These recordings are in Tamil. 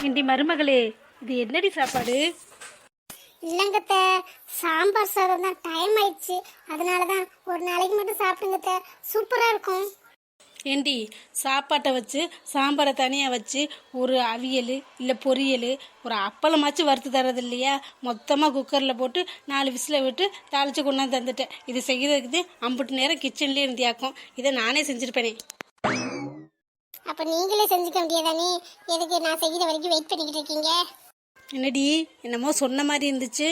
இண்டி மருமகளே, இது என்னடி சாப்பாடு? இல்லைங்கத்த, சாம்பார் சாதம் தான். டைம் ஆயிடுச்சு, அதனால தான் ஒரு நாளைக்கு மட்டும் சாப்பிடுங்கத்த. சூப்பராக இருக்கும். ஏண்டி, சாப்பாட்டை வச்சு சாம்பாரை தனியாக வச்சு ஒரு அவியல் இல்லை பொரியல் ஒரு அப்பளமாச்சும் வறுத்து தரது இல்லையா? மொத்தமாக குக்கரில் போட்டு 4 விசிலை விட்டு தாளித்து கொண்டாந்து தந்துட்டேன். இது செய்கிறதுக்கு அம்புட்டு நேரம் கிச்சன்லேயே இருந்தியாக்கும். இதை நானே செஞ்சுருப்பேனே. அப்போ நீங்களே செஞ்சுக்க முடியாதானே? எதுக்கு நான் செய்கிற வரைக்கும் வெயிட் பண்ணிக்கிட்டு இருக்கீங்க? என்னடி, என்னமோ சொன்ன மாதிரி இருந்துச்சு.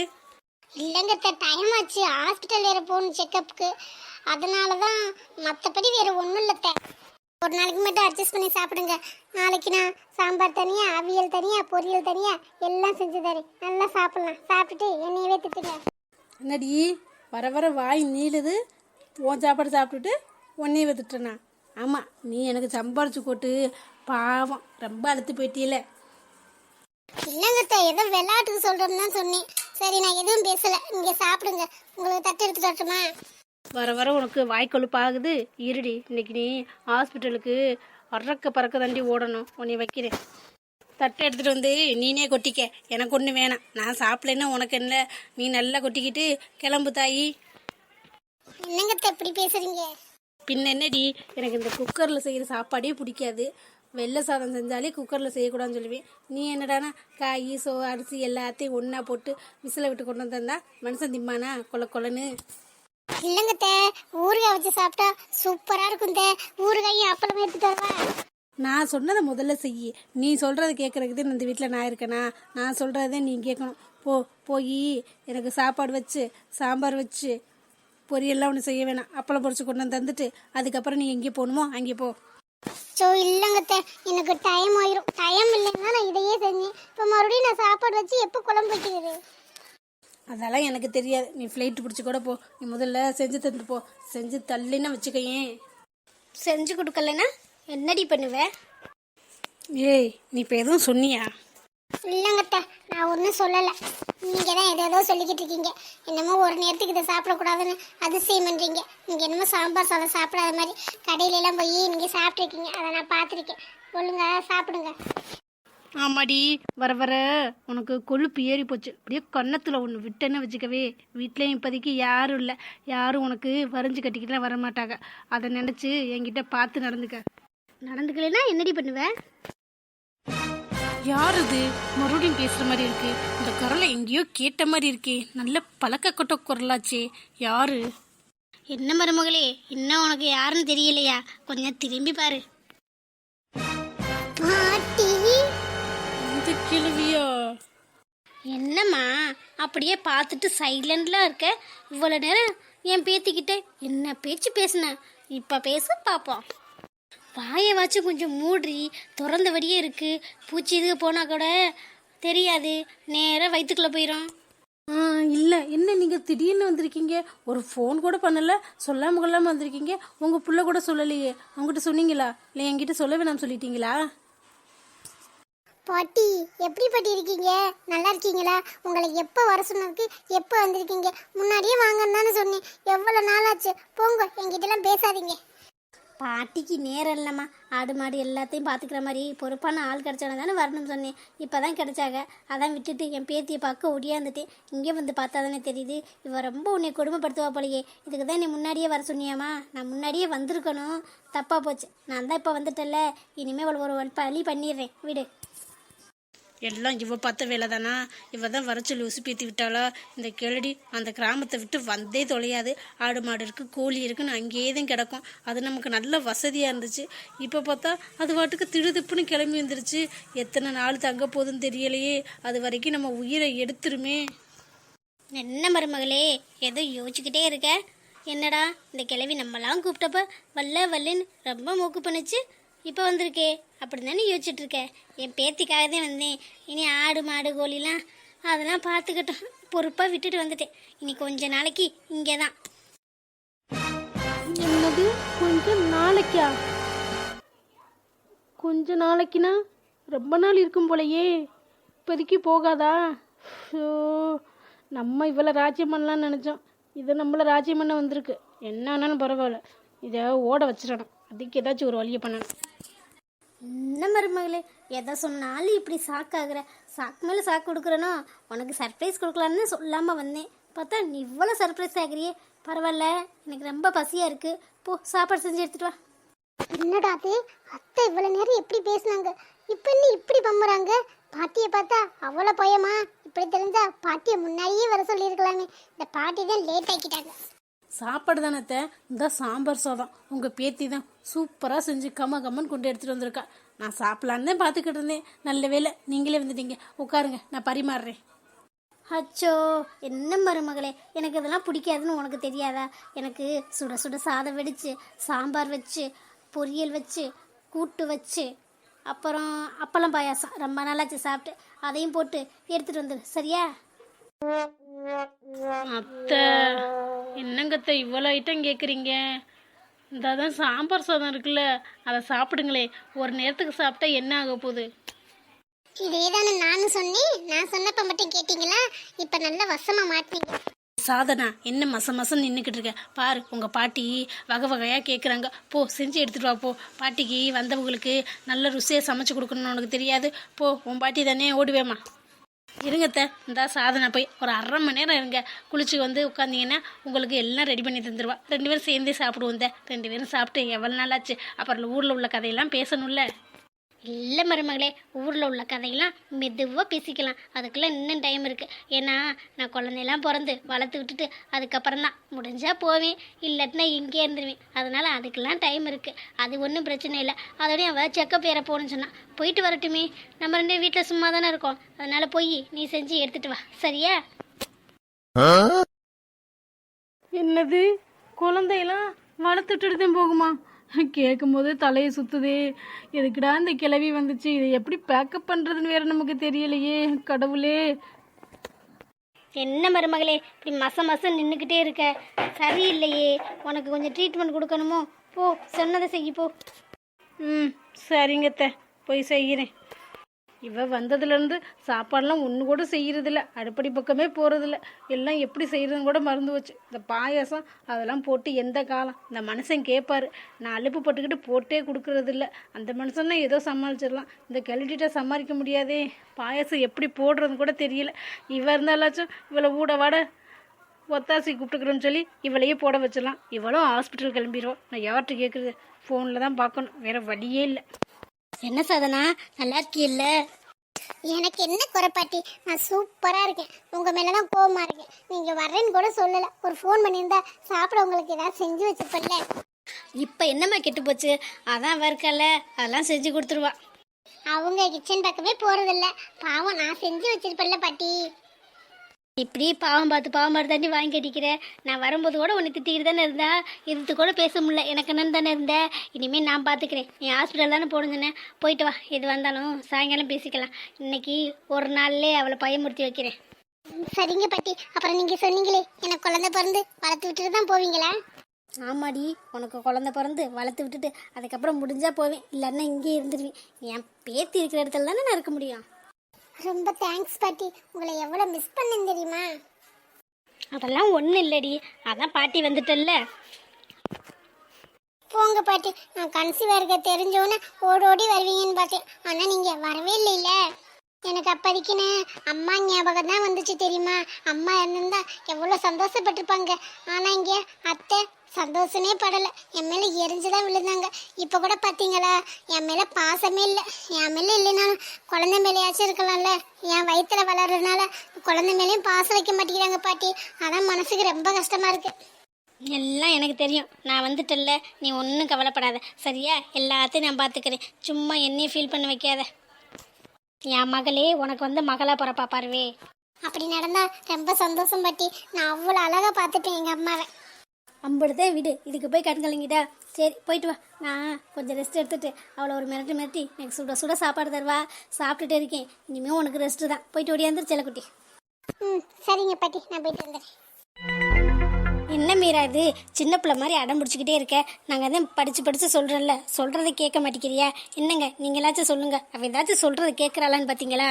இல்லைங்கத்த, டைம் ஆச்சு. ஹாஸ்பிட்டல் வேறு போகணும் செக்கப்புக்கு. அதனால தான், மற்றபடி வேறு ஒன்றும் இல்லைத்த. ஒரு நாளைக்கு மட்டும் அட்ஜஸ்ட் பண்ணி சாப்பிடுங்க. நாளைக்கு நான் சாம்பார் தனியாக, அவியல் தனியாக, பொரியல் தனியாக எல்லாம் செஞ்சு தரேன். நல்லா சாப்பிட்லாம். சாப்பிட்டுட்டு என்னையவே திட்டுங்க. என்னடி, வர வர வாய் நீளுது. உன் சாப்பாடு சாப்பிட்டுட்டு ஒன்றையே வந்துட்டேனா? ஆமாம், நீ எனக்கு சம்பாரிச்சு போட்டு பாவம் ரொம்ப அழுத்து போயிட்டியல. இல்லைங்கத்த, ஏதோ விளையாட்டுக்கு சொல்கிறேன்னு தான் சொன்னேன். சரி, நான் எதுவும் பேசலை. நீங்கள் சாப்பிடுங்க. உங்களுக்கு தட்டு எடுத்துட்டு வரட்டுமா? வர வர உனக்கு வாய்க்கொழுப்பாகுது. இருடி, இன்னைக்கு நீ ஹாஸ்பிட்டலுக்கு அறக்க பறக்க தாண்டி ஓடணும். உன்னை வைக்கிறேன். தட்டை எடுத்துகிட்டு வந்து நீனே கொட்டிக்க. எனக்கு ஒன்று வேணாம். நான் சாப்பிட்லன்னா உனக்கு என்ன? நீ நல்லா கொட்டிக்கிட்டு கிளம்பு தாயி. என்னங்கத்த இப்படி பேசுறீங்க? பின்ன என்னடி, எனக்கு இந்த குக்கரில் செய்கிற சாப்பாடே பிடிக்காது. வெள்ளை சாதம் செஞ்சாலே குக்கரில் செய்யக்கூடாதுன்னு சொல்லுவேன். நீ என்னடானா காய் அரிசி எல்லாத்தையும் ஒன்றா போட்டு விசிலை விட்டு கொண்டு வந்தா மனுஷன் திம்மானா கொல கொலன்னு? இல்லைங்கத்த, ஊறுகாய் வச்சு சாப்பிட்டா சூப்பராக இருக்கும். ஊறுகாயும் அப்பளம் எடுத்துட்டு வரவா? நான் சொன்னதை முதல்ல செய்யி. நீ சொல்கிறத கேட்குறதுக்கு இந்த வீட்டில் நான் இருக்கேனா? நான் சொல்கிறதே நீ கேட்கணும். போய் எனக்கு சாப்பாடு வச்சு சாம்பார் வச்சு பொரியெல்லாம் ஒன்று செய்ய வேணாம். அப்பளம் பொரிச்சு கொண்டு வந்து தந்துட்டு அதுக்கப்புறம் நீ எங்கே போகணுமோ அங்கே போ. ஸோ இல்லைங்கத்த, எனக்கு டைம் ஆயிரும். டைம் இல்லைன்னா நான் இதையே செஞ்சேன். இப்போ மறுபடியும் நான் சாப்பாடு வச்சு எப்போ குழம்பு வைக்கிறது? அதெல்லாம் எனக்கு தெரியாது. நீ ஃப்ளைட் பிடிச்சி கூட போ. நீ முதல்ல செஞ்சு தந்துட்டு போ. செஞ்சு தள்ளினா வச்சுக்கையேன். செஞ்சு கொடுக்கலன்னா என்னடி பண்ணுவேன்? ஏய், நீ இப்போ எதுவும் சொன்னியா? இல்லைங்கத்த, நான் ஒன்றும் சொல்லலை. நீங்கள் தான் ஏதோ சொல்லிக்கிட்டு இருக்கீங்க. என்னமோ ஒரு நேரத்துக்கு இதை சாப்பிடக்கூடாதுன்னு அதிசயம் பண்ணுறீங்க. நீங்கள் என்னமோ சாம்பார் சாதம் சாப்பிடாத மாதிரி கடையிலலாம் போய் நீங்கள் சாப்பிட்ருக்கீங்க. அதை நான் பார்த்துருக்கேன். ஒழுங்கா சாப்பிடுங்க. ஆமாடி, வர வர உனக்கு கொழுப்பு ஏறி போச்சு. அப்படியே கன்னத்தில் ஒன்று விட்டேன்னு வச்சுக்கவே. வீட்லேயும் இப்போதைக்கு யாரும் இல்லை. யாரும் உனக்கு வரைஞ்சி கட்டிக்கிட்டுலாம் வரமாட்டாங்க. அதை நினச்சி என்கிட்ட பார்த்து நடந்துக்கலைன்னா என்னடி பண்ணுவேன்? யார் இது? மறுபடியும் பேசுகிற மாதிரி இருக்கு. இந்த குரலை எங்கேயோ கேட்ட மாதிரி இருக்கே. நல்ல பழக்கக்கொட்ட குரலாச்சே. யாரு? என்ன மருமகளே, இன்னும் உனக்கு யாருன்னு தெரியலையா? கொஞ்சம் திரும்பி பாரு. இந்த கேள்வியா? என்னம்மா அப்படியே பார்த்துட்டு சைலண்ட்லாம் இருக்க? இவ்வளோ நேரம் என் பேத்திக்கிட்ட என்ன பேச்சு பேசுன? இப்போ பேச பார்ப்போம். வாயை வாச்சு கொஞ்சம் மூடி திறந்தபடியே இருக்கு. பூச்சி இதுக்கு போனால் கூட தெரியாது, நேராக வயிற்றுக்குள்ளே போயிடும். இல்லை, என்ன நீங்கள் திடீர்னு வந்திருக்கீங்க? ஒரு ஃபோன் கூட பண்ணலை, சொல்லாமல் கொள்ளாமல் வந்திருக்கீங்க. உங்கள் பிள்ளை கூட சொல்லலையே. உங்ககிட்ட சொன்னீங்களா? இல்லை என்கிட்ட சொல்ல வேணாம் சொல்லிட்டீங்களா? பாட்டி, எப்படி பாட்டி இருக்கீங்க? நல்லா இருக்கீங்களா? உங்களை எப்போ வர சொன்னதுக்கு எப்போ வந்திருக்கீங்க? முன்னாடியே வாங்கன்னு தானே சொன்னேன். எவ்வளோ நாளாச்சு? போங்க, என்கிட்டலாம் பேசாதீங்க. பாட்டிக்கு நேரம் இல்லைம்மா. ஆடு மாடு எல்லாத்தையும் பார்த்துக்கிற மாதிரி பொறுப்பான ஆள் கிடச்சோன்னு தானே வரணும்னு சொன்னேன். இப்போ தான் கிடச்சாங்க. அதான் விட்டுட்டு என் பேத்தியை பார்க்க ஒடியாந்துட்டேன். இங்கே வந்து பார்த்தா தானே தெரியுது இவன் ரொம்ப உன்னை கொடுமைப்படுத்துவா போலையே. இதுக்கு தான் நீ முன்னாடியே வர சொன்னியாம்மா? நான் முன்னாடியே வந்திருக்கணும். தப்பாக போச்சு. நான் தான் இப்போ வந்துட்டேன்ல. இனிமேல் ஒரு பழி பண்ணிடுறேன், விடு. எல்லாம் இவ பார்த்த வேலை தானா? இவ தான் வர சொல்லி உசுப்பேற்றி விட்டாளா? இந்த கேளடி அந்த கிராமத்தை விட்டு வந்தே தொலையாது. ஆடு மாடு இருக்குது, கோழி இருக்குன்னு அங்கேயே தான் கிடக்கும். அது நமக்கு நல்ல வசதியாக இருந்துச்சு. இப்போ பார்த்தா அது பாட்டுக்கு திடுதிப்புன்னு கிளம்பி வந்துருச்சு. எத்தனை நாள் தங்க போகுதுன்னு தெரியலையே. அது வரைக்கும் நம்ம உயிரை எடுத்துருமே. என்ன மருமகளே, ஏதோ யோசிச்சுக்கிட்டே இருக்க? என்னடா இந்த கிழவி நம்மளாம் கூப்பிட்டப்ப வல்லன்னு ரொம்ப மூக்கு பண்ணுச்சு. இப்போ வந்திருக்கே அப்படின்னு தானே யோசிச்சுட்டு இருக்கேன். என் பேத்திக்காக தான் வந்தேன். இனி ஆடு மாடு கோழிலாம் அதெல்லாம் பார்த்துக்கிட்டோம். பொறுப்பாக விட்டுட்டு வந்துட்டேன். இனி கொஞ்ச நாளைக்கு இங்கே தான். என்னது கொஞ்ச நாளைக்கா? கொஞ்ச நாளைக்குனா ரொம்ப நாள் இருக்கும் போலையே. இப்போதைக்கு போகாதா? ஸோ நம்ம இவ்வளோ ராஜ்யம் பண்ணலான்னு நினச்சோம். இதை நம்மளை ராஜ்யம் பண்ண வந்திருக்கு. என்ன ஆனாலும் பரவாயில்ல, இதை ஓட வச்சிடணும். அதுக்கு ஏதாச்சும் ஒரு வழியை பண்ணணும். என்ன என்ன மருமகளே, எதை சொன்னாலும் இப்படி சாக்காகிற. சாக்கு மேலே சாக்கு கொடுக்குறனோ? உனக்கு சர்ப்ரைஸ் கொடுக்கலான்னு சொல்லாமல் வந்தேன். பார்த்தா நீ இவ்வளோ சர்ப்ரைஸ் ஆகிறியே. பரவாயில்ல, எனக்கு ரொம்ப பசியாக இருக்குது. போ, சாப்பாடு செஞ்சு எடுத்துட்டு வா. என்னடா அது, அத்தை இவ்வளவு நேரம் எப்படி பேசினாங்க, இப்ப என்ன இப்படி பம்புறாங்க? பாட்டியை பார்த்தா அவ்வளோ பயமா? இப்படி தெரிஞ்சா பாட்டியை முன்னாடியே வர சொல்லியிருக்கலாமே. இந்த பாட்டி தான் லேட் ஆக்கிட்டாங்க. சாப்பாடு தானே இந்த சாம்பார் சாதம் உங்கள் பேத்தி தான் சூப்பராக செஞ்சு கம்மன்னு கொண்டு எடுத்துகிட்டு வந்திருக்கா. நான் சாப்பிட்லான்னு தான் பார்த்துக்கிட்டு இருந்தேன். நல்ல வேலை நீங்களே வந்துட்டீங்க. உட்காருங்க, நான் பரிமாறுறேன். அச்சோ, என்ன மருமகளே, எனக்கு இதெல்லாம் பிடிக்காதுன்னு உனக்கு தெரியாதா? எனக்கு சுட சுட சாதம் வெடிச்சு, சாம்பார் வச்சு, பொரியல் வச்சு, கூட்டு வச்சு, அப்புறம் அப்பளம் பாயாசம் ரொம்ப நாளாச்சு சாப்பிட்டு, அதையும் போட்டு எடுத்துகிட்டு வந்துடு, சரியா? அத்தை, என்னங்கத்தை இவ்வளோ ஐட்டம் கேட்குறீங்க? இந்த தான் சாம்பார் சாதம் இருக்குல்ல, அதை சாப்பிடுங்களே. ஒரு நேரத்துக்கு சாப்பிட்டா என்ன ஆக போகுது? இதே தானே நானும் சொன்னேன். நான் சொன்னப்ப மட்டும் கேட்டீங்களா? இப்போ நல்ல வசமாக மாட்டீங்க. சாதனா, என்ன மசம் நின்றுக்கிட்டு இருக்க பாரு. உங்கள் பாட்டி வகை வகையாக கேட்குறாங்க. போ, செஞ்சு எடுத்துகிட்டு வா. போ, பாட்டிக்கு வந்தவங்களுக்கு நல்ல ருசியாக சமைச்சு கொடுக்கணும்னு உனக்கு தெரியாது. போ, உன் பாட்டி தானே, ஓடுவேம்மா. இருங்கத்த, இந்த சாதனை போய் ஒரு 1/2 மணி நேரம் இருங்க. குளிச்சு வந்து உட்காந்திங்கன்னா உங்களுக்கு எல்லாம் ரெடி பண்ணி தந்துடுவா. 2 பேரும் சேர்ந்தே சாப்பிடுவோம். 2 பேரும் சாப்பிட்டு எவ்வளோ நாளாச்சு. அப்புறம் ஊரில் உள்ள கதையெல்லாம் பேசணும்ல. இல்லை மருமகளே, ஊரில் உள்ள கதையெல்லாம் மெதுவாக பேசிக்கலாம். அதுக்குள்ளே இன்னும் டைம் இருக்குது. ஏன்னா நான் குழந்தையெல்லாம் பிறந்து வளர்த்து விட்டுட்டு அதுக்கப்புறம் தான் முடிஞ்சால் போவேன், இல்லாட்டினா இங்கே இருந்துருவேன். அதனால் அதுக்கெல்லாம் டைம் இருக்குது. அது ஒன்றும் பிரச்சனை இல்லை. அதோடய அவள் செக்கப் ஏற போகணுன்னு சொன்னான். போயிட்டு வரட்டுமே, நம்ம 2 வீட்டில் சும்மா தானே இருக்கோம். அதனால் போய் நீ செஞ்சு எடுத்துகிட்டு வா, சரியா? என்னது, குழந்தையெல்லாம் வளர்த்துட்டு தான் போகுமா? கேட்கும் போது தலையை சுத்துதே. எதுக்குடா இந்த கிளவி வந்துச்சு? இதை எப்படி பேக்கப் பண்ணுறதுன்னு வேற நமக்கு தெரியலையே. கடவுளே. என்ன மருமகளே, இப்படி மசம் நின்றுக்கிட்டே இருக்க? சரியில்லையே. உனக்கு கொஞ்சம் ட்ரீட்மெண்ட் கொடுக்கணுமோ? போ, சொன்னதை செய்ய போ. சரிங்கத்த, போய் செய்கிறேன். இவ வந்ததுலேருந்து சாப்பாடெலாம் ஒன்று கூட செய்கிறதில்ல. அடுப்படி பக்கமே போகிறதில்ல. எல்லாம் எப்படி செய்கிறதுன்னு கூட மறந்து வச்சு. இந்த பாயாசம் அதெல்லாம் போட்டு எந்த காலம் இந்த மனுஷன் கேட்பாரு. நான் அலுப்பு பட்டுக்கிட்டு போட்டே கொடுக்கறதில்ல. அந்த மனுஷன்னா ஏதோ சமாளிச்சிடலாம். இந்த கிளட்டிட்ட சமாளிக்க முடியாதே. பாயாசம் எப்படி போடுறதுன்னு கூட தெரியல. இவ இருந்தாலாச்சும் இவளை ஊட வாட ஒத்தாசி கூப்பிட்டுக்கிறோன்னு சொல்லி இவளையே போட வச்சிடலாம். இவளும் ஹாஸ்பிட்டல் கிளம்பிடுவோம். நான் யார்கிட்ட கேட்குறது? ஃபோனில் தான் பார்க்கணும், வேறு வழியே இல்லை. என்ன சாதனா, நல்லா இருக்கில்ல? எனக்கு என்ன குறைப்பாட்டி, நான் சூப்பராக இருக்கேன். உங்கள் மேலே தான் கோவமாக இருக்கேன். நீங்கள் வர்றேன்னு கூட சொல்லலை. ஒரு ஃபோன் பண்ணியிருந்தா சாப்பிட உங்களுக்கு ஏதாவது செஞ்சு வச்சுப்பல்ல. இப்போ என்னம்மா கெட்டு போச்சு? அதான் வர்க்கல, அதெல்லாம் செஞ்சு கொடுத்துருவா. அவங்க கிச்சன் பக்கமே போகிறதில்ல. பாவம், நான் செஞ்சு வச்சிருப்பேன்ல பாட்டி. இப்படி பாவம் பார்த்து தாண்டி வாங்கி கட்டிக்கிறேன். நான் வரும்போது கூட உன்னை திட்டிக்கிட்டு தானே இருந்தா, எதிர்த்து கூட பேச முடியல. எனக்கு என்னன்னு தானே இருந்தேன். இனிமேல் நான் பார்த்துக்கிறேன். நீ ஹாஸ்பிட்டல் தானே போடுங்கண்ணே. போயிட்டு வா. எது வந்தாலும் சாயங்காலம் பேசிக்கலாம். இன்னைக்கு ஒரு நாள்லேயே அவளை பயமுறுத்தி வைக்கிறேன். சரிங்க பாட்டி. அப்புறம் நீங்கள் சொன்னீங்களே எனக்கு குழந்தை பிறந்து வளர்த்து விட்டுட்டு தான் போவீங்களா? ஆமாடி, உனக்கு குழந்தை பிறந்து வளர்த்து விட்டுட்டு அதுக்கப்புறம் முடிஞ்சா போவேன், இல்லைன்னா இங்கே இருந்துருவேன். என் பேத்தி இருக்கிற இடத்துல தானே நான் இருக்க முடியும். ரொம்ப தேங்க்ஸ் பாட்டி. உங்களை எவ்வளோ மிஸ் பண்ணேன்னு தெரியுமா? அதெல்லாம் ஒன்றும் இல்லடி, அதான் பாட்டி வந்துட்டல்ல. போங்க பாட்டி, நான் கன்சீவாக இருக்க தெரிஞ்சோன்னே ஓடி வருவீங்கன்னு பார்த்தேன். ஆனால் நீங்கள் வரவே இல்லைல்ல. எனக்கு அப்போதைக்குன்னு அம்மா ஞாபகம் தான் வந்துச்சு தெரியுமா? அம்மா இருந்திருந்தா எவ்வளோ சந்தோஷப்பட்டிருப்பாங்க. ஆனால் இங்கே அத்தை சந்தோஷமே படலை, என் மேலே எரிஞ்சுதான் விழுந்தாங்க. இப்போ கூட பார்த்தீங்களா, என் மேலே பாசமே இல்லை. என் மேலே இல்லைனாலும் குழந்தை மேலேயாச்சும் இருக்கலாம்ல. என் வயிற்றுல வளர்றதுனால குழந்தை மேலேயும் பாசம் வைக்க மாட்டேங்கிறாங்க பாட்டி. அதான் மனசுக்கு ரொம்ப கஷ்டமாக இருக்குது. எல்லாம் எனக்கு தெரியும். நான் வந்துட்டல்ல, நீ ஒன்றும் கவலைப்படாத, சரியா? எல்லாத்தையும் நான் பார்த்துக்கிறேன். சும்மா என்னையும் ஃபீல் பண்ண வைக்காத. என் மகளே உனக்கு வந்து மகளாக பிறப்பா பாருவே. அப்படி நடந்தா ரொம்ப சந்தோஷம் பாட்டி. நான் அவ்வளோ அழகாக பார்த்துட்டேன் எங்கள் அம்மாவை. அம்படுதான் விடு, இதுக்கு போய் கண் கலங்கிட்டா. சரி, போயிட்டு வா. நான் கொஞ்சம் ரெஸ்ட் எடுத்துட்டு அவளை ஒரு மிரட்டி எனக்கு சுட சுட சாப்பாடு தருவா. சாப்பிட்டுட்டே இருக்கேன். இனிமேல் உனக்கு ரெஸ்ட்டு தான். போயிட்டு ஓடியாந்துரு செல்லக்குட்டி. சரிங்க பாட்டி, நான் போயிட்டு வந்துடுறேன். என்ன மீரா இது, சின்ன பிள்ளை மாதிரி அடம் பிடிச்சிக்கிட்டே இருக்க? நாங்கள் தான் படித்து சொல்கிறோம்ல, சொல்கிறத கேட்க மாட்டேங்கிறியா? என்னங்க நீங்களாச்சும் சொல்லுங்கள். அவள் ஏதாச்சும் சொல்கிறத கேட்குறாளான்னு பார்த்தீங்களா?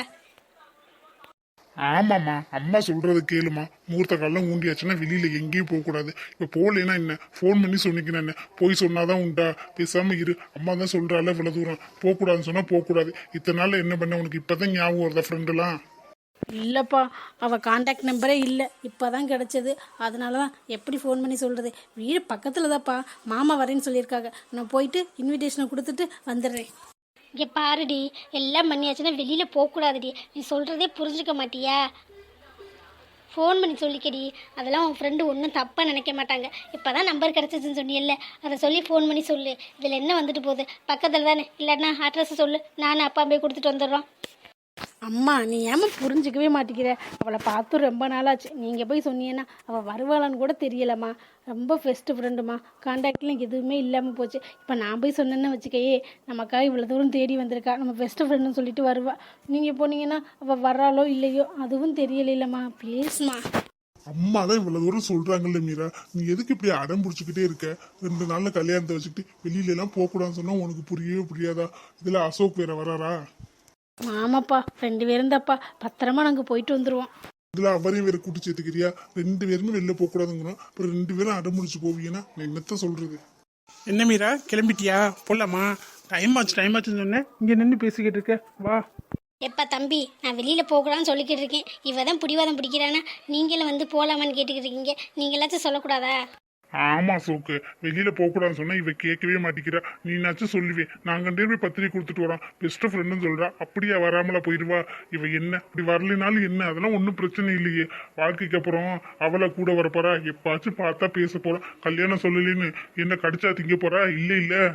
ஆமாம்மா, அம்மா சொல்றது கேளுமா. முகூர்த்த காலம் ஊண்டியாச்சுன்னா வெளியில எங்கேயும் போக கூடாது. இப்ப போகலைன்னா என்ன, ஃபோன் பண்ணி சொன்னிக்கினா என்ன, போய் சொன்னாதான் உண்டா? பேசாம இரு. அம்மா தான் சொல்றாள் இவ்வளவு தூரம் போக கூடாதுன்னு சொன்னா போக கூடாது. இத்தனை நாள்ல என்ன பண்ண உனக்கு இப்பதான் ஞாபகம் வருதா ஃப்ரெண்டுலாம்? இல்லைப்பா, அவள் காண்டாக்ட் நம்பரே இல்லை, இப்போ தான் கிடச்சது. அதனால தான் எப்படி ஃபோன் பண்ணி சொல்கிறது. வீடு பக்கத்தில் தான்ப்பா, மாமா வரேன்னு சொல்லியிருக்காங்க. நான் போயிட்டு இன்விடேஷனை கொடுத்துட்டு வந்துடுறேன். இங்கே பாருடி, எல்லாம் பண்ணியாச்சுன்னா வெளியில் போகக்கூடாதுடி. நீ சொல்கிறதே புரிஞ்சுக்க மாட்டியா? ஃபோன் பண்ணி சொல்லிக்கடி. அதெல்லாம் உன் ஃப்ரெண்டு ஒன்றும் தப்பாக நினைக்க மாட்டாங்க. இப்போ தான் நம்பர் கிடச்சிதுன்னு சொன்னியல்ல, அதை சொல்லி ஃபோன் பண்ணி சொல்லு. இதில் என்ன வந்துட்டு போகுது, பக்கத்தில் தானே. இல்லைன்னா அட்ரஸ் சொல்லு, நானும் அப்பா போய் கொடுத்துட்டு வந்துடுறோம். அம்மா, நீ ஏமா புரிஞ்சிக்கவே மாட்டேங்கிற? அவளை பார்த்து ரொம்ப நாளாச்சு. நீங்கள் போய் சொன்னீங்கன்னா அவள் வருவாளான்னு கூட தெரியலம்மா. ரொம்ப பெஸ்ட்டு ஃப்ரெண்டுமா. கான்டாக்ட்லாம் எதுவுமே இல்லாமல் போச்சு. இப்போ நான் போய் சொன்னேன்னு வச்சுக்கையே, நமக்காக இவ்வளோ தூரம் தேடி வந்திருக்கா, நம்ம பெஸ்ட்டு ஃப்ரெண்டுன்னு சொல்லிட்டு வருவா. நீங்கள் போனீங்கன்னா அவள் வர்றாளோ இல்லையோ அதுவும் தெரியலைல்லம்மா. ப்ளீஸ்மா. அம்மா தான் இவ்வளவு தூரம் சொல்றாங்கல்ல மீரா, நீ எதுக்கு இப்படி அடம் பிடிச்சிக்கிட்டே இருக்க? 2 நாள்ல கல்யாணத்தை வச்சுக்கிட்டு வெளியில எல்லாம் போக கூடாதுன்னு சொன்னா உனக்கு புரியவே புரியாதா? இதுல அசோக் வேற வராரா? ஆமாப்பா, 2 பேரும் தான்ப்பா. பத்திரமா நாங்கள் போயிட்டு வந்துடுவோம். இதுல அவரையும் வேற கூட்டு சேர்த்துக்கிறியா? 2 பேருமே வெளில போக கூடாதுங்கிறோம். அப்புறம் 2 பேரும் அடம் முடிச்சு போவீங்கன்னா நான் என்னத்த சொல்றது? என்ன மீரா, கிளம்பிட்டியா? போலாமா? டைம் ஆச்சுன்னு சொன்னேன், இங்கே நின்று பேசிக்கிட்டு இருக்க. வா. எப்பா தம்பி, நான் வெளியில் போகலான்னு சொல்லிக்கிட்டு இருக்கேன். இவ தான் பிடிவாதம் பிடிக்கிறானா? நீங்களும் வந்து போகலாமான்னு கேட்டுக்கிட்டு இருக்கீங்க. நீங்களாச்சும் சொல்லக்கூடாதா? ஆமா சோக்கு, வெளியில போக கூடாதுன்னு சொன்னா இவ கேட்கவே மாட்டேங்கிறா. நீனாச்சும் சொல்லுவே. நாங்க 2 பேரும் பத்திரிக்கை கொடுத்துட்டு வரோம், பெஸ்ட் ஃப்ரெண்டுன்னு சொல்றா. அப்படியே வராமலா போயிடுவா? இவ என்ன இப்படி வரலினாலும் என்ன, அதெல்லாம் ஒன்றும் பிரச்சனை இல்லையே. வாழ்க்கைக்கு அப்புறம் அவளை கூட வரப்போறா. எப்பாச்சும் பார்த்தா பேச போறோம். கல்யாணம் சொல்லலின்னு என்ன கடிச்சா திங்க போறா? இல்ல.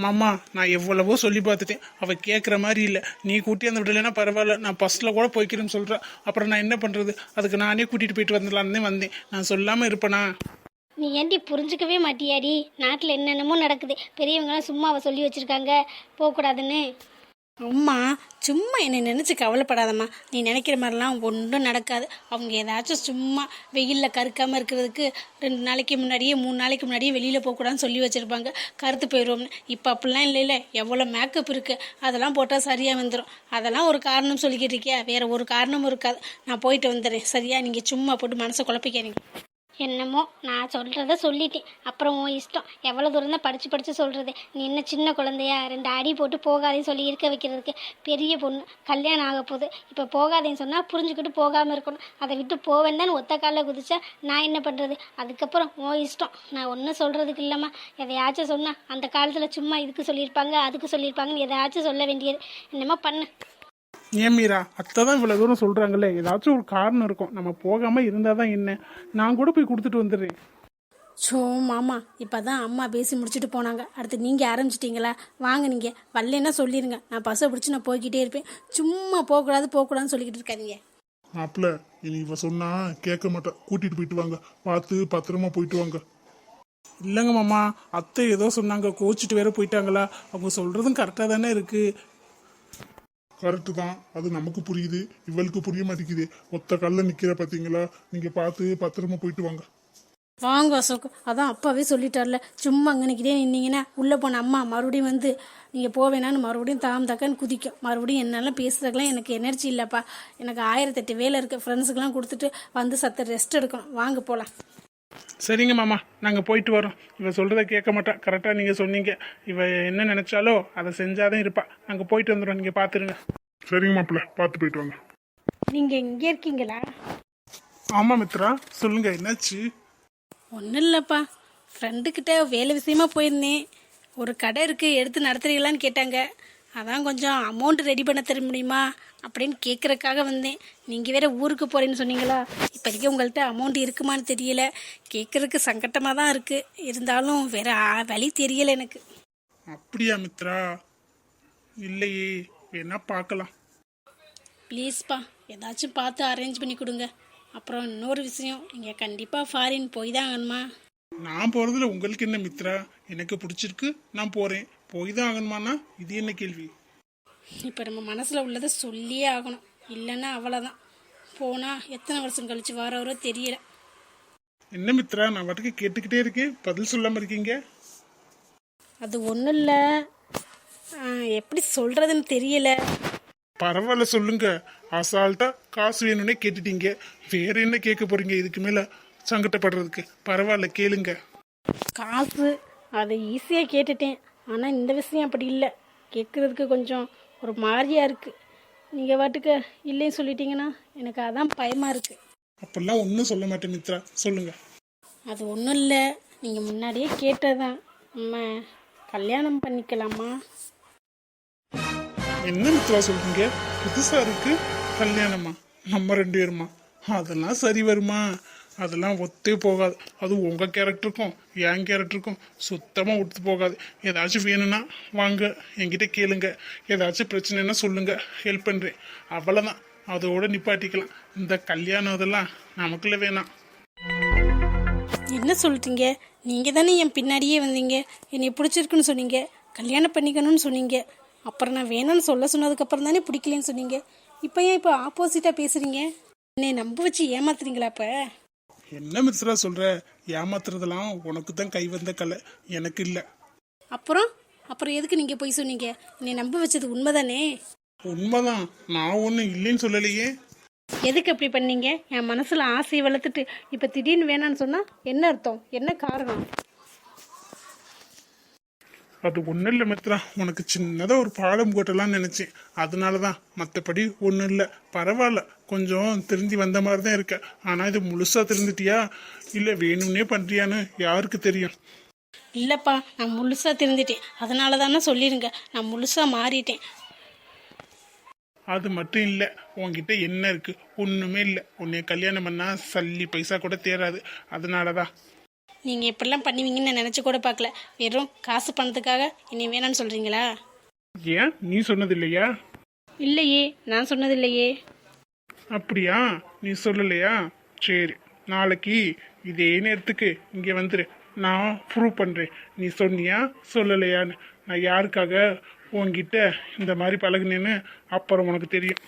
மாமா, நான் எவ்வளவோ சொல்லி பார்த்துட்டேன், அவள் கேட்குற மாதிரி இல்லை. நீ கூட்டி அந்த விடலைன்னா பரவாயில்ல, நான் பஸ்ஸில் கூட போய்க்கிறேன்னு சொல்கிறேன். அப்புறம் நான் என்ன பண்ணுறது? அதுக்கு நானே கூட்டிகிட்டு போயிட்டு வந்துடலான்னு வந்தேன். நான் சொல்லாமல் இருப்பேனா? நீ ஏன்டி புரிஞ்சுக்கவே மாட்டியாடி? நாட்டில் என்னென்னமோ நடக்குது. பெரியவங்களாம் சும்மா அவ சொல்லி வச்சுருக்காங்க போகக்கூடாதுன்னு. அம்மா, சும்மா என்னை நினச்சி கவலைப்படாதம்மா. நீ நினைக்கிற மாதிரிலாம் ஒன்றும் நடக்காது. அவங்க ஏதாச்சும் சும்மா வெயிலில் கருக்காமல் இருக்கிறதுக்கு 2 நாளைக்கு முன்னாடியே 3 நாளைக்கு முன்னாடியே வெளியில் போகக்கூடாதுன்னு சொல்லி வச்சுருப்பாங்க, கருத்து போயிடுவோம்னு. இப்போ அப்படிலாம் இல்லை. எவ்வளோ மேக்கப் இருக்குது, அதெல்லாம் போட்டால் சரியாக வந்துடும். அதெல்லாம் ஒரு காரணம் சொல்லிக்கிட்டு இருக்கியா? வேறு ஒரு காரணமும் இருக்காது. நான் போயிட்டு வந்துடுறேன் சரியா? நீங்கள் சும்மா போட்டு மனசை குழப்பிக்காதீங்க. என்னமோ நான் சொல்கிறத சொல்லிட்டேன், அப்புறம் உன் இஷ்டம். எவ்வளோ தூரம் தான் படித்து சொல்கிறது? நீ என்ன சின்ன குழந்தையா? 2 அடி போட்டு போகாதேன்னு சொல்லி இருக்க வைக்கிறதுக்கு? பெரிய பொண்ணு, கல்யாணம் ஆக போகுது. இப்போ போகாதேன்னு சொன்னால் புரிஞ்சுக்கிட்டு போகாமல் இருக்கணும். அதை விட்டு போவேன் தான் ஒத்த காலில் குதிச்சா நான் என்ன பண்ணுறது? அதுக்கப்புறம் உன் இஷ்டம். நான் ஒன்றும் சொல்கிறதுக்கு இல்லைம்மா. எதையாச்சும் சொன்னால் அந்த காலத்தில் சும்மா இதுக்கு சொல்லியிருப்பாங்க அதுக்கு சொல்லியிருப்பாங்கன்னு எதையாச்சும் சொல்ல வேண்டியது. என்னமோ பண்ணு. ஏன் மீரா, அத்தை தான் இவ்வளோ தூரம் சொல்கிறாங்களே, ஏதாச்சும் ஒரு காரணம் இருக்கும். நம்ம போகாமல் இருந்தால் தான் என்ன? நான் கூட போய் கொடுத்துட்டு வந்துடுறேன். ஸோ மாமா, இப்போ தான் அம்மா பேசி முடிச்சுட்டு போனாங்க. அடுத்து நீங்கள் ஆரம்பிச்சிட்டிங்களா? வாங்க, நீங்கள் வரலன்னா சொல்லிடுங்க. நான் பஸ்ஸை பிடிச்சி நான் போய்கிட்டே இருப்பேன். சும்மா போகக்கூடாதுன்னு சொல்லிக்கிட்டு இருக்காதீங்க. மாப்பிள்ள, இனி இவ சொன்னா கேட்க மாட்டா. கூட்டிட்டு போயிட்டு வாங்க, பார்த்து பத்திரமா போயிட்டு வாங்க. இல்லைங்க மாமா, அத்தை ஏதோ சொன்னாங்க, கோச்சிட்டு வேற போயிட்டாங்களா? அவங்க சொல்கிறதும் கரெக்டாக தானே இருக்குது. கரெக்டு தான், அது நமக்கு புரியுது, இவளுக்கு புரிய மாட்டேங்குது. ஒத்த கல்ல நிக்கிற பாத்தீங்களா? நீங்க பார்த்து பத்திரமா போயிட்டு வாங்க. வாங்க அசோக், அதான் அப்பாவே சொல்லிட்டார்ல. சும்மா அங்கனைக்கிட்டே நின்னீங்கன்னா உள்ளே போன அம்மா மறுபடியும் வந்து நீங்கள் போவேனான்னு மறுபடியும் தக்கன்னு குதிக்கும். மறுபடியும் என்னால் பேசுறதுக்கெல்லாம் எனக்கு எனர்ஜி இல்லைப்பா. எனக்கு 1008 வேலை இருக்குது. ஃப்ரெண்ட்ஸுக்கெல்லாம் கொடுத்துட்டு வந்து சத்த ரெஸ்ட் எடுக்கணும். வாங்க போகலாம். சரிங்க மாமா, நாங்கள் போயிட்டு வரோம். இவ சொல்கிறத கேட்க மாட்டா. கரெக்டாக நீங்கள் சொன்னீங்க. இவ என்ன நினச்சாலோ அதை செஞ்சாதான் இருப்பா. நாங்கள் போயிட்டு வந்துடுறோம், நீங்கள் பார்த்துருங்க. சரிங்க மாப்பிள்ள, பார்த்து போயிட்டு வாங்க. நீங்கள் இங்கே இருக்கீங்களா? ஆமாம் மித்ரா, சொல்லுங்க, என்னாச்சு? ஒன்றும் இல்லைப்பா, ஃப்ரெண்டுக்கிட்ட வேலை விஷயமா போயிருந்தேன். ஒரு கடை இருக்குது, எடுத்து நடத்துறீங்களான்னு கேட்டாங்க. அதான் கொஞ்சம் அமௌண்ட் ரெடி பண்ண தர முடியுமா அப்படின்னு கேட்குறக்காக வந்தேன். நீங்கள் வேற ஊருக்கு போகிறேன்னு சொன்னீங்களா? இப்போதைக்கு உங்கள்கிட்ட அமௌண்ட் இருக்குமான்னு தெரியல. கேட்குறதுக்கு சங்கட்டமாக தான் இருக்குது. இருந்தாலும் வேற வழி தெரியலை எனக்கு. அப்படியா மித்ரா? இல்லையே, வேணா பார்க்கலாம். ப்ளீஸ்ப்பா, ஏதாச்சும் பார்த்து அரேஞ்ச் பண்ணி கொடுங்க. அப்புறம் இன்னொரு விஷயம், நீங்கள் கண்டிப்பாக ஃபாரின் போய் தான் ஆகணுமா? நான் போகிறதுல உங்களுக்கு என்ன மித்ரா? எனக்கு பிடிச்சிருக்கு, நான் போகிறேன். போய் தான் ஆகணுமாண்ணா? இது என்ன கேள்வி? இப்போ நம்ம மனசில் உள்ளதை சொல்லியே ஆகணும். இல்லைன்னா அவ்வளோதான். போனால் எத்தனை வருஷம் கழிச்சு வரவரோ தெரியல. என்ன மித்ரா, நான் வாட்டுக்கு கேட்டுக்கிட்டே இருக்கேன், பதில் சொல்லாமல் இருக்கீங்க. அது ஒன்றும் இல்லை, எப்படி சொல்கிறதுன்னு தெரியல. பரவாயில்ல சொல்லுங்க. அசால்ட்டா காசு வேணும்னே கேட்டுட்டீங்க. வேற என்ன கேட்க போறீங்க இதுக்கு மேல சங்கடப்படுறதுக்கு? பரவாயில்ல கேளுங்க. காசு அதை ஈஸியாக கேட்டுட்டேன். ஆனால் இந்த விஷயம் அப்படி இல்லை. கேட்குறதுக்கு கொஞ்சம் ஒரு மாதிரியா இருக்குது. நீங்கள் வாட்டுக்கு இல்லைன்னு சொல்லிட்டீங்கன்னா எனக்கு அதான் பயமாக இருக்குது. அப்பெல்லாம் ஒன்றும் சொல்ல மாட்டேன் மித்ரா, சொல்லுங்க. அது ஒன்றும் இல்லை, நீங்கள் முன்னாடியே கேட்டதான். நம்ம கல்யாணம் பண்ணிக்கலாமா? என்ன மித்ரா சொல்றீங்க? புதுசா இருக்கு. கல்யாணமா? நம்ம 2 பேருமா? அதெல்லாம் சரி வருமா? அதெல்லாம் ஒத்தே போகாது. அது உங்க கேரக்டருக்கும் என் கேரக்டருக்கும் சுத்தமா ஒத்து போகாது. ஏதாச்சும் வேணும்னா வாங்க என்கிட்ட கேளுங்க. ஏதாச்சும் பிரச்சனைன்னா சொல்லுங்க, ஹெல்ப் பண்றேன். அவ்வளவுதான், அதோட நிப்பாட்டிக்கலாம். இந்த கல்யாணம் அதெல்லாம் நமக்குள்ள வேணாம். என்ன சொல்கிறீங்க? நீங்கள் தானே என் பின்னாடியே வந்தீங்க, என்னை பிடிச்சிருக்குன்னு சொன்னீங்க, கல்யாணம் பண்ணிக்கணும்னு சொன்னீங்க. அப்புறம் நான் வேணும்னு சொல்ல சொன்னதுக்கப்புறம் தானே பிடிக்கலன்னு சொன்னீங்க. இப்போ ஏன் இப்போ ஆப்போசிட்டாக பேசுகிறீங்க? என்னை நம்ப வச்சு ஏமாத்துறீங்களா இப்போ? என்ன மித்ரா சொல்ற? ஏமாத்துறதெல்லாம் உனக்கு தான் கை வந்த கலை, எனக்கு இல்லை. அப்புறம் எதுக்கு நீங்கள் போய் சொன்னீங்க? என்னை நம்ப வச்சது உண்மைதானே? உண்மைதான், நான் ஒன்றும் இல்லைன்னு சொல்லலையே. எதுக்கு அப்படி பண்ணீங்க? என் மனசில் ஆசையை வளர்த்துட்டு இப்போ திடீர்னு வேணான்னு சொன்னால் என்ன அர்த்தம்? என்ன காரணம்? அது ஒன்றும் இல்லை மித்ரா, உனக்கு சின்னதாக ஒரு பாடம் போட்டலாம்னு நினச்சேன். அதனால தான், மற்றபடி ஒன்றும் இல்லை. பரவாயில்ல, கொஞ்சம் திருந்தி வந்த மாதிரி தான் இருக்க. ஆனால் இது முழுசாக திருந்துட்டியா இல்லை வேணும்னே பண்ணுறியான்னு யாருக்கு தெரியும்? இல்லைப்பா, நான் முழுசாக திருந்துட்டேன். அதனால தானே சொல்லிடுங்க, நான் முழுசாக மாறிட்டேன். அது மட்டும் இல்லை, உன்கிட்ட என்ன இருக்கு? ஒன்றுமே இல்லை. உன்னைய கல்யாணம் பண்ணால் சல்லி பைசா கூட தேராது. அதனால தான். நீங்கள் இப்படிலாம் பண்ணுவீங்கன்னு நான் நினச்சி கூட பார்க்கல. வெறும் காசு பணத்துக்காக என்னை வேணான்னு சொல்கிறீங்களா? ஏன் நீ சொன்னது இல்லையா? இல்லையே, நான் சொன்னது இல்லையே. அப்படியா? நீ சொல்லலையா? சரி, நாளைக்கு இதே நேரத்துக்கு இங்கே வந்துரு. நான் ப்ரூவ் பண்ணுறேன் நீ சொன்னியா சொல்லலையான்னு. நான் யாருக்காக உன்கிட்ட இந்த மாதிரி பழகுனேன்னு அப்புறம் உனக்கு தெரியும்.